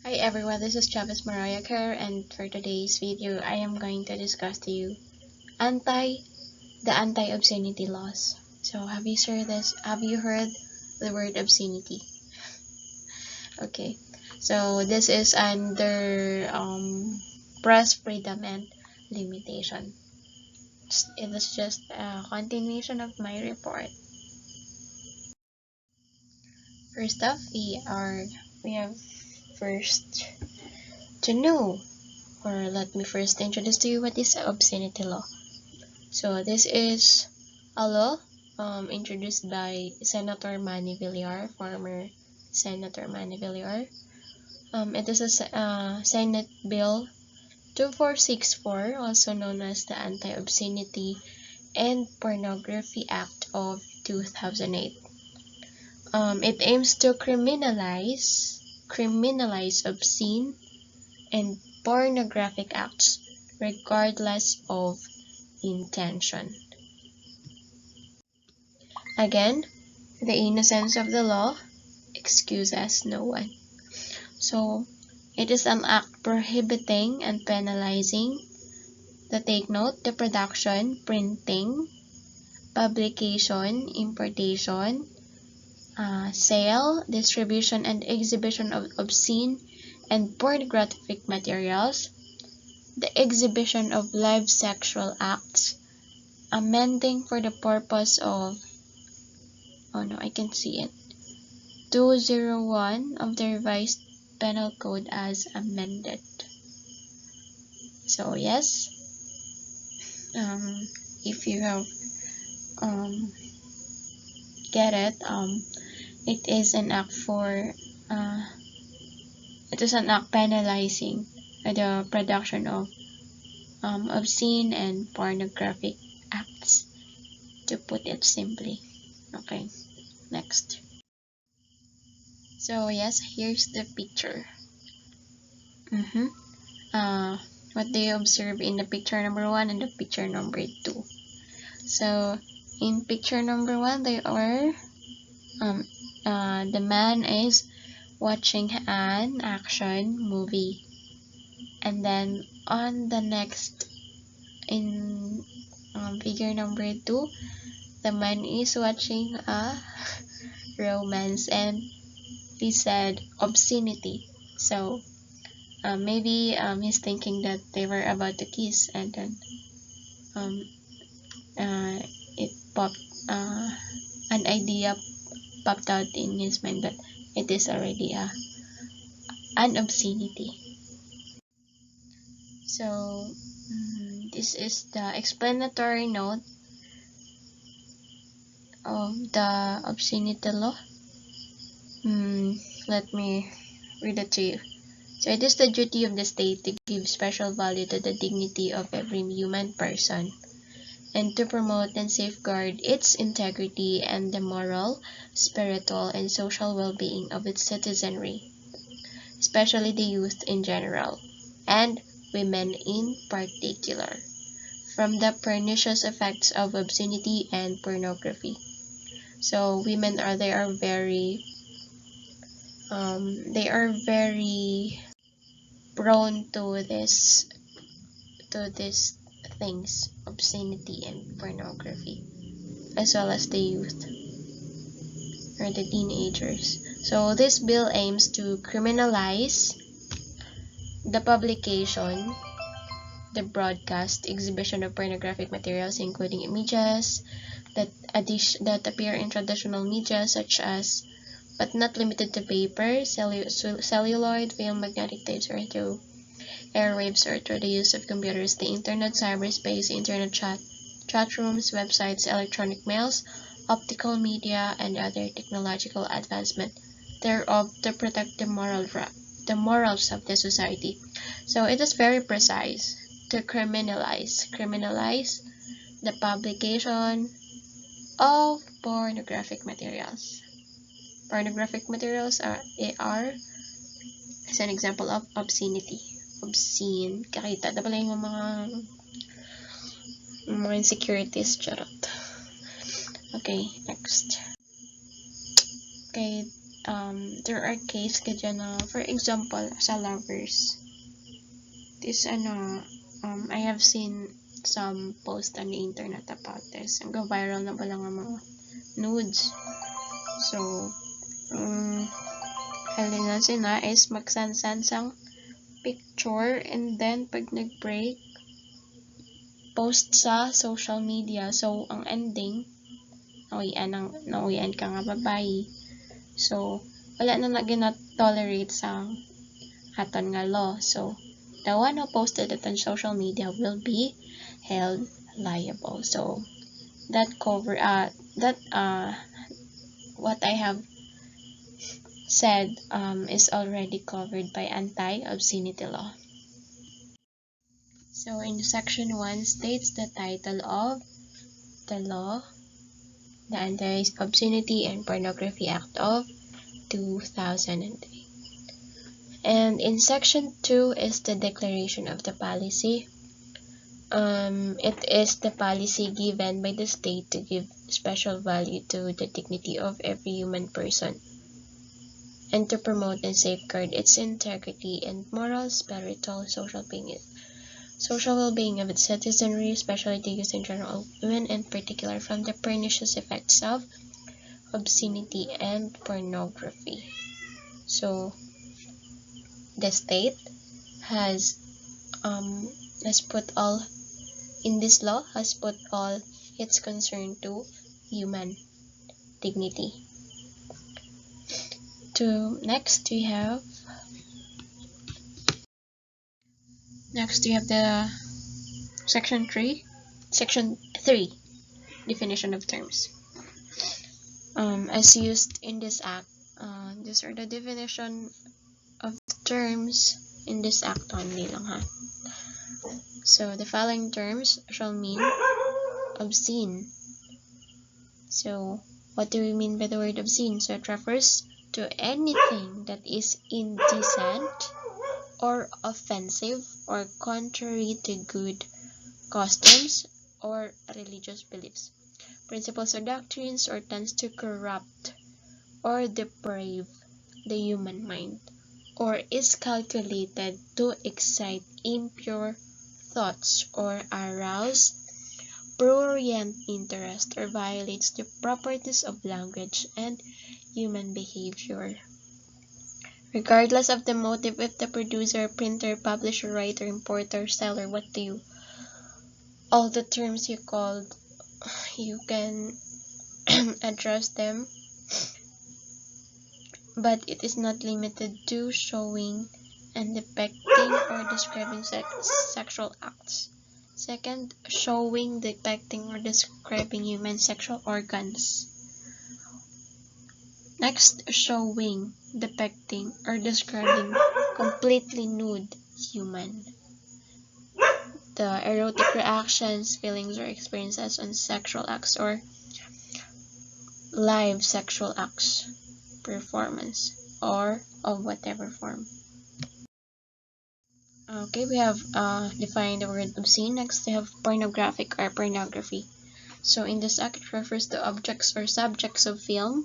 Hi everyone, this is Travis Mariah Kerr, and for today's video, I am going to discuss to you the anti-obscenity laws. So have you heard this? Have you heard the word obscenity? Okay, so this is under press freedom and limitation. It is just a continuation of my report. First off, we have first to know, or let me first introduce to you what is obscenity law. So this is a law introduced by Senator Manny Villar, former Senator Manny Villar. It is a Senate Bill 2464, also known as the Anti-Obscenity and Pornography Act of 2008. It aims to criminalize obscene and pornographic acts regardless of intention. Again, the innocence of the law excuses no one. So, it is an act prohibiting and penalizing take note, the production, printing, publication, importation, sale, distribution, and exhibition of obscene and pornographic materials, the exhibition of live sexual acts, amending for the purpose of, oh no, I can see it, 201 of the revised penal code as amended. So yes, if you have get it, it is an act penalizing the production of obscene and pornographic acts, to put it simply. Okay, next. So yes, here's the picture. What do you observe in the picture number 1 and the picture number 2? So in picture number 1, they are the man is watching an action movie, and then on the next, in figure number 2, the man is watching a romance, and he said obscenity. So maybe he's thinking that they were about to kiss, and then it popped an idea popped out in his mind that it is already an obscenity. So this is the explanatory note of the obscenity law. Let me read it to you. So it is the duty of the state to give special value to the dignity of every human person, and to promote and safeguard its integrity and the moral, spiritual, and social well-being of its citizenry, especially the youth in general, and women in particular, from the pernicious effects of obscenity and pornography. So women are very prone to this things, obscenity and pornography, as well as the youth or the teenagers. So this bill aims to criminalize the publication, the broadcast, exhibition of pornographic materials, including images that appear in traditional media such as, but not limited to, paper, celluloid, film, magnetic tapes, or through airwaves, or through the use of computers, the internet, cyberspace, internet chat rooms, websites, electronic mails, optical media, and other technological advancement thereof, to protect the morals of the society. So it is very precise to criminalize the publication of pornographic materials. Pornographic materials are as an example of obscenity. Obscene. Kakita na pala yung mga insecurities. Charot. Okay, next. Okay, there are cases ka dyan na, for example, sa lovers. I have seen some post on the internet about this. Ang go-viral na pala nga mga nudes. So, halingan sila is magsansansang picture and then pag nag-break, post sa social media. So, ang ending, nauwian ka nga babae. So, wala na gina-tolerate sa aton nga law. So, the one who posted it on social media will be held liable. So, what I have said is already covered by Anti-Obscenity Law. So, in Section 1 states the title of the law, the Anti-Obscenity and Pornography Act of 2003. And in Section 2 is the declaration of the policy. It is the policy given by the state to give special value to the dignity of every human person and to promote and safeguard its integrity and moral, spiritual, social well-being of its citizenry, especially the youth and general women, in particular from the pernicious effects of obscenity and pornography. So, the state has put all in this law has put all its concern to human dignity. Next we have the Section 3, definition of terms. As used in this act, these are the definition of the terms in this act only lang ha. So the following terms shall mean obscene. So what do we mean by the word obscene? So it refers to anything that is indecent or offensive or contrary to good customs or religious beliefs, principles or doctrines, or tends to corrupt or deprave the human mind, or is calculated to excite impure thoughts or arouse prurient interest, or violates the properties of language and human behavior. Regardless of the motive, if the producer, printer, publisher, writer, importer, seller, all the terms you called, you can address them, but it is not limited to showing and depicting or describing sexual acts. Second, showing, depicting, or describing human sexual organs. Next, showing, depicting, or describing completely nude human. The erotic reactions, feelings, or experiences on sexual acts or live sexual acts, performance, or of whatever form. Okay, we have defined the word obscene. Next, we have pornographic or pornography. So in this act, it refers to objects or subjects of film,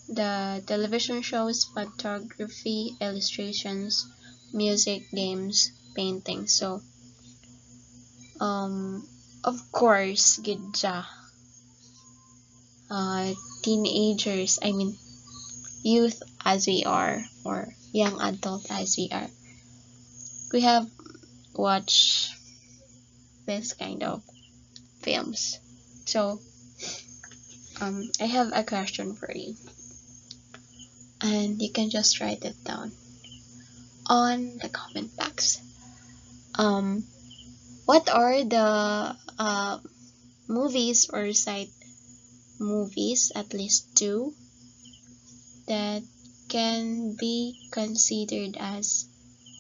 the television shows, photography, illustrations, music, games, paintings. So, of course, gidja, teenagers, youth as we are, or young adult as we are, we have watched this kind of films. So, I have a question for you, and you can just write it down on the comment box. What are the movies, or cite movies, at least 2, that can be considered as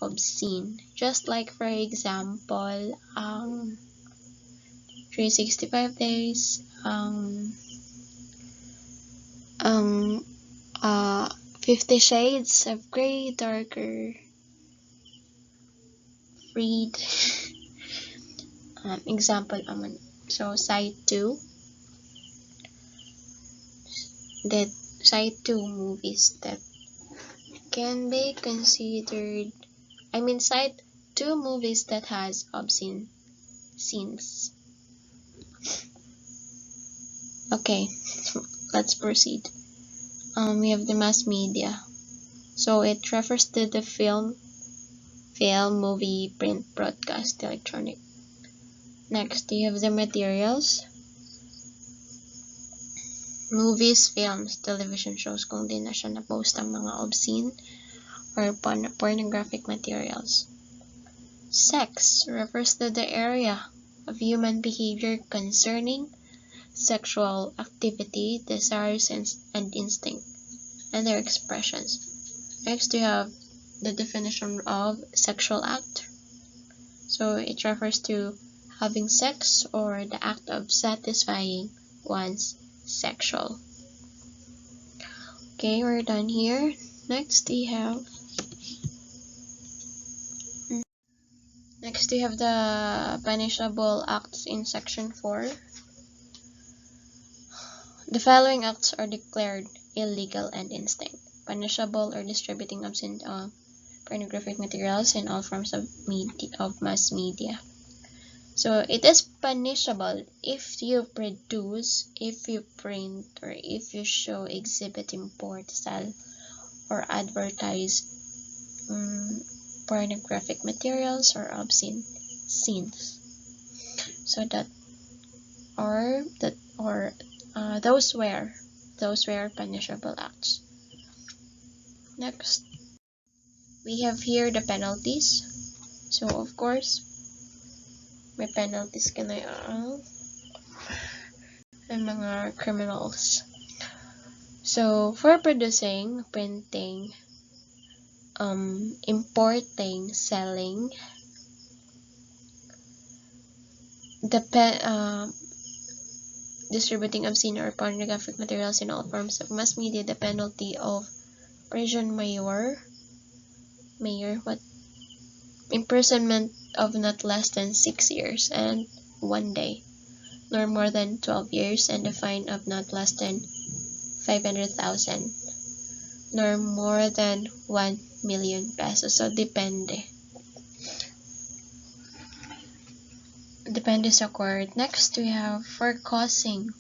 obscene? Just like, for example, 365 days, 50 Shades of Grey, Darker, Read. Example naman. So, cite 2 that cite two movies that can be considered, cite two movies that has obscene scenes. Okay, let's proceed. We have the mass media. So it refers to the film, movie, print, broadcast, electronic. Next, you have the materials. Movies, films, television shows kung di na siya na-post ang mga obscene or pornographic materials. Sex refers to the area of human behavior concerning sexual activity, desires, and instinct, and their expressions. Next, we have the definition of sexual act. So it refers to having sex or the act of satisfying one's sexual. Okay, we're done here. Next, we have the punishable acts in section 4. The following acts are declared illegal and instinct. Punishable or distributing obscene pornographic materials in all forms of mass media. So it is punishable if you produce, if you print, or if you show, exhibit, import, sell, or advertise pornographic materials or obscene scenes. So those were punishable acts. Next, we have here the penalties. So of course, may penalties ka na ang mga criminals. So for producing, printing, importing, selling, distributing obscene or pornographic materials in all forms of mass media, the penalty of prison imprisonment of not less than 6 years and 1 day, nor more than 12 years, and a fine of not less than 500,000, nor more than 1 million pesos. So depende sa court. Next, we have for causing.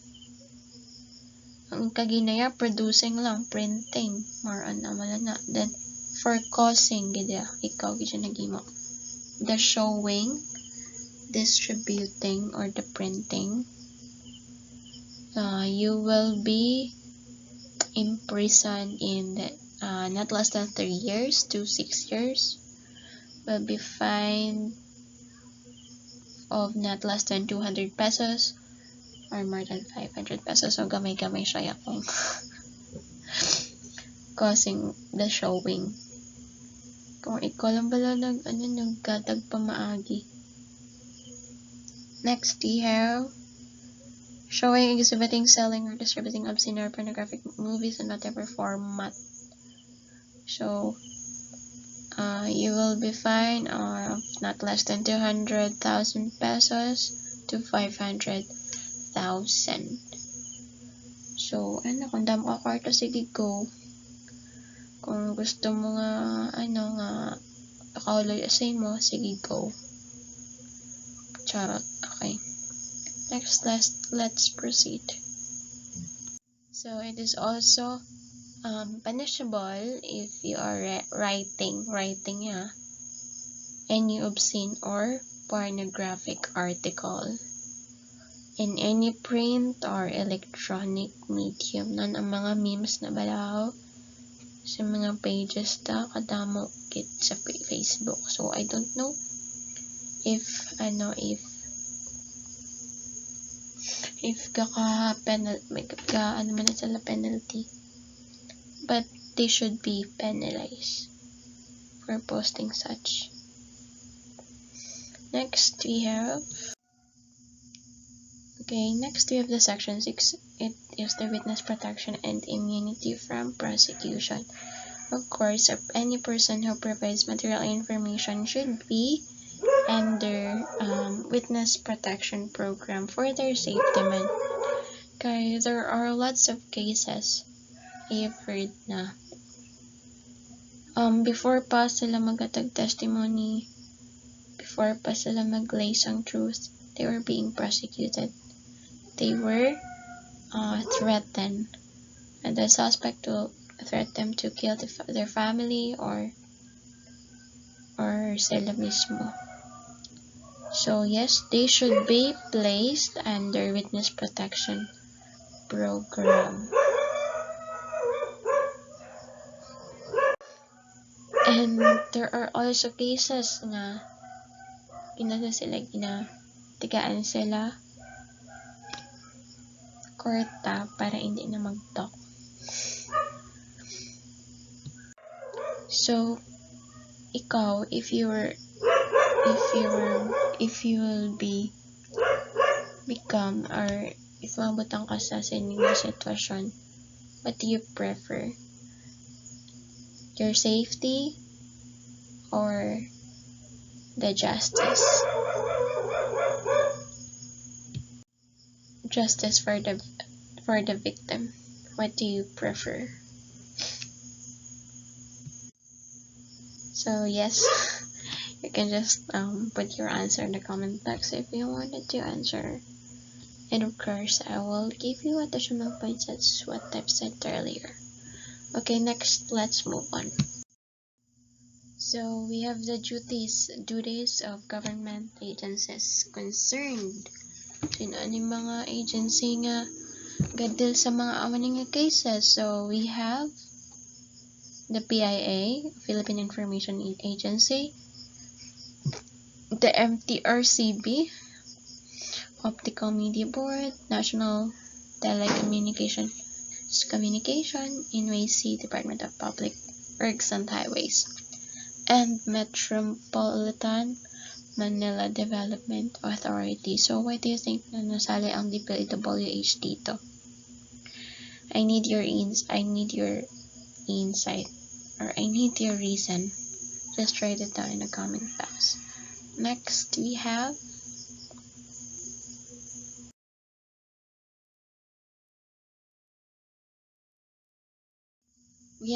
Ang kaginaya, producing lang, printing, more on amala na. Then, for causing, ikaw gidya nagimo. The showing, distributing, or the printing, you will be imprisoned in not less than 3 years to 6 years. Will be fined of not less than 200 pesos or more than 500 pesos. So gamay-gamay siya kung causing the showing. Kung ikaw lang bala naggatag pa maagi. Next, we have showing, exhibiting, selling, or distributing obscene or pornographic movies in whatever format. So you will be fined of not less than 200,000 pesos to 500,000. So, kung damo ka kwarto, sige go. Kung gusto mo nga, pakauloy asay mo, sige go. Charot. Okay. Next, let's proceed. So, it is also punishable if you are writing any obscene or pornographic article in any print or electronic medium. Nan ang mga memes na balaw sa mga pages kadamo kit sa Facebook. So I don't know if penalty, but they should be penalized for posting such. Next we have the section 6. It is the witness protection and immunity from prosecution. Of course, any person who provides material information should be under witness protection program for their safety man. Okay, there are lots of cases i-heard na. Before pa sila magatag testimony, before pa sila mag-lay sang truth, they were being prosecuted. They were threatened. And the suspect will threat them to kill their family or sila mismo. So yes, they should be placed under witness protection program. And there are also cases na tigaan sila korta para hindi na mag-talk. So ikaw, if you will become, or if mabutang ka sa sining sitwasyon, what do you prefer? Your safety or the justice? Justice for the victim. What do you prefer? So yes, you can just put your answer in the comment box if you wanted to answer. And of course, I will give you additional points as what I've said earlier. Okay, next, let's move on. So we have the duties of government agencies concerned. Sino yung mga agency nga gadil sa mga awaning nga cases? So we have the PIA, Philippine Information Agency, the MTRCB, Optical Media Board, National Telecommunication NWC, Department of Public Works and Highways, and Metropolitan Manila Development Authority. So why do you think na nasali ang DPWH dito? I need your insight, or I need your reason. Just write it down in the comment box. Next, we have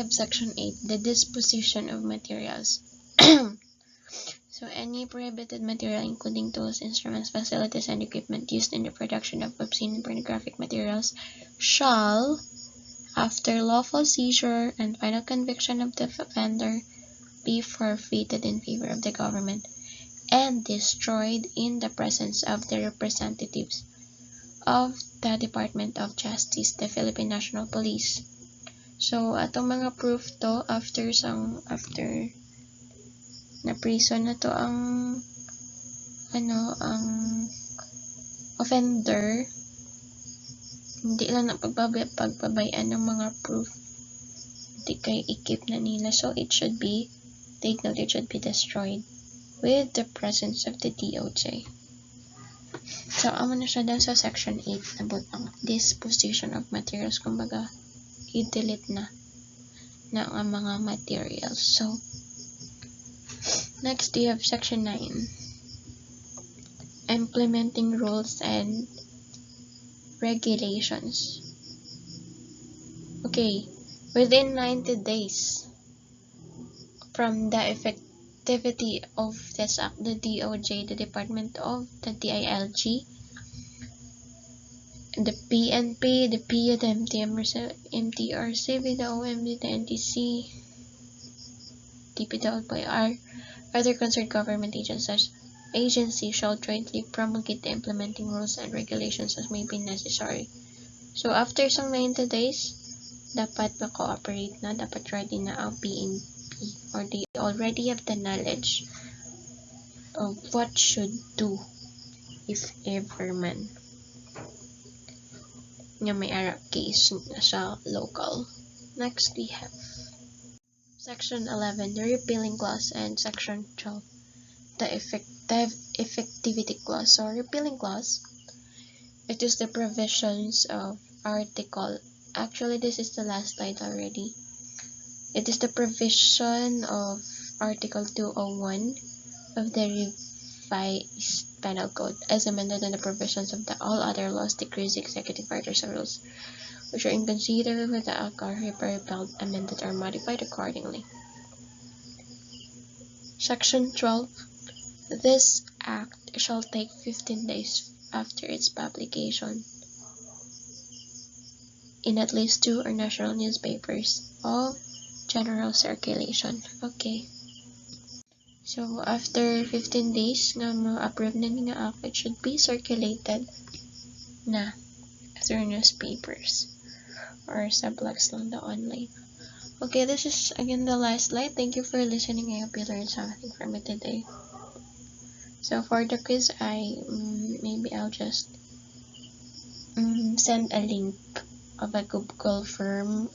Section 8, the disposition of materials. So any prohibited material, including tools, instruments, facilities, and equipment used in the production of obscene and pornographic materials, shall, after lawful seizure and final conviction of the offender, be forfeited in favor of the government and destroyed in the presence of the representatives of the Department of Justice, the Philippine National Police. So atong mga proof to after na prison na to ang offender, hindi lang na pagpabayaan ng mga proof, hindi kay i-keep na nila. So it should be, take note, it should be destroyed with the presence of the DOJ. So amo na siya daw sa section 8 na butang disposition of materials, kumbaga i-delete na ang mga materials. So next, we have section 9, implementing rules and regulations. Okay, within 90 days from the effectivity of this act, the DOJ, the Department of the DILG, the PNP, the PU, the MTRCB, the OMB, the NTC, DPWR, other concerned government agencies shall jointly promulgate the implementing rules and regulations as may be necessary. So after some 90 days, dapat na-cooperate na, dapat ready na ang PNP, or they already have the knowledge of what should do if ever man nga may arap case sa local. Next, we have section 11, the repealing clause, and section 12, the effectivity clause. So repealing clause, it is the provisions of article, actually this is the last slide already. It is the provision of article 201 of the revised Penal Code, as amended in the provisions of the all other laws decrees executive orders or rules, which are inconsiderable with the act are repealed, amended, or modified accordingly. Section 12. This act shall take 15 days after its publication in at least 2 or national newspapers of general circulation. Okay. So, after 15 days nga ma-approve na ni nga act, it should be circulated na through newspapers or sa blogs lang the online. Okay, this is again the last slide. Thank you for listening. I hope you learned something from it today. So for the quiz, maybe I'll just send a link of a Google form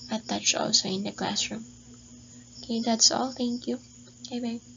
attached also in the classroom. Okay, that's all. Thank you. Okay, bye.